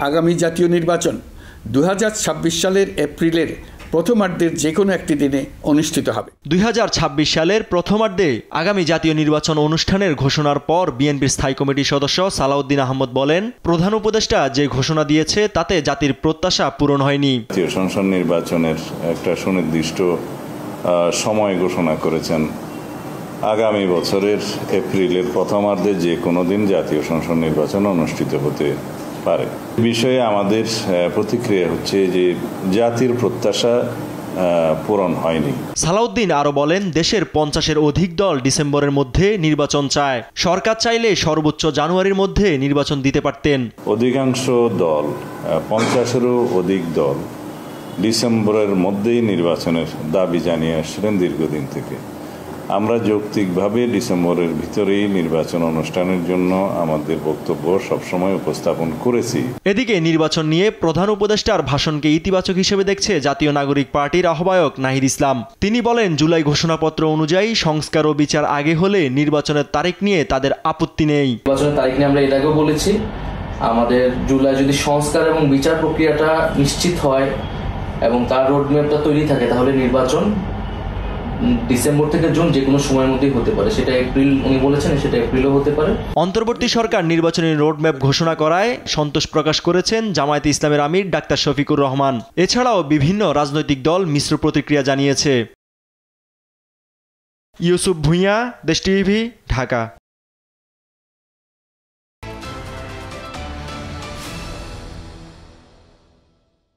আগামী জাতীয় নির্বাচন 2026 সালের এপ্রিলের প্রথমার্ধের যে কোনো একটি দিনে অনুষ্ঠিত হবে। 2026 সালের প্রথমার্ধে আগামী জাতীয় নির্বাচন অনুষ্ঠানের ঘোষণার পর বিএনপির স্থায়ী কমিটির সদস্য সালাউদ্দিন আহমদ বলেন, প্রধান উপদেষ্টা যে ঘোষণা দিয়েছে তাতে জাতির প্রত্যাশা পূরণ হয়নি। জাতীয় সংসদ নির্বাচনের একটা সুনির্দিষ্ট সময় ঘোষণা করেছেন। আগামী বছরের এপ্রিলের প্রথমার্ধে যে কোনো দিন জাতীয় সংসদ নির্বাচন অনুষ্ঠিত হতে পারে। বিষয়ে আমাদের প্রতিক্রিয়া হচ্ছে যে জাতির প্রত্যাশা পূরণ হয়নি। সালাউদ্দিন আরো বলেন, দেশের 50-এর অধিক দল ডিসেম্বরের মধ্যে নির্বাচন চায়। সরকার চাইলে সর্বোচ্চ জানুয়ারির মধ্যে নির্বাচন দিতে পারতেন। অধিকাংশ দল 50-এরও অধিক দল ডিসেম্বরের মধ্যেই নির্বাচনের দাবি জানিয়ে আসছিলেন দীর্ঘদিন থেকে। আমরা যৌক্তিকভাবে ডিসেম্বরের ভিতরেই নির্বাচন অনুষ্ঠানের জন্য আমাদের বক্তব্য সবসময় উপস্থাপন করেছি। এদিকে নির্বাচন নিয়ে প্রধান উপদেষ্টার ভাষণকে ইতিবাচক হিসেবে দেখছে জাতীয় নাগরিক পার্টির আহ্বায়ক নাহিদ ইসলাম। তিনি বলেন, জুলাই ঘোষণাপত্র অনুযায়ী সংস্কার ও বিচার আগে হলে নির্বাচনের তারিখ নিয়ে তাদের আপত্তি নেই। নির্বাচনের তারিখ নিয়ে আমরা এর আগেও বলেছি, আমাদের জুলাই যদি সংস্কার এবং বিচার প্রক্রিয়াটা নিশ্চিত হয় এবং তার রোডম্যাপটা তৈরি থাকে, তাহলে নির্বাচন ডিসেম্বর থেকে জুন যে কোনো সময়ের মধ্যেই হতে পারে। সেটা এপ্রিল উনি বলেছেন, সেটা এপ্রিলও হতে পারে। অন্তর্বর্তী সরকার নির্বাচনী রোডম্যাপ ঘোষণা করায় সন্তোষ প্রকাশ করেছেন জামায়াতে ইসলামের আমির ডাক্তার শফিকুর রহমান। এছাড়াও বিভিন্ন রাজনৈতিক দল মিশ্র প্রতিক্রিয়া জানিয়েছে। ইউসুফ ভুঁইয়া, দেশ টিভি, ঢাকা।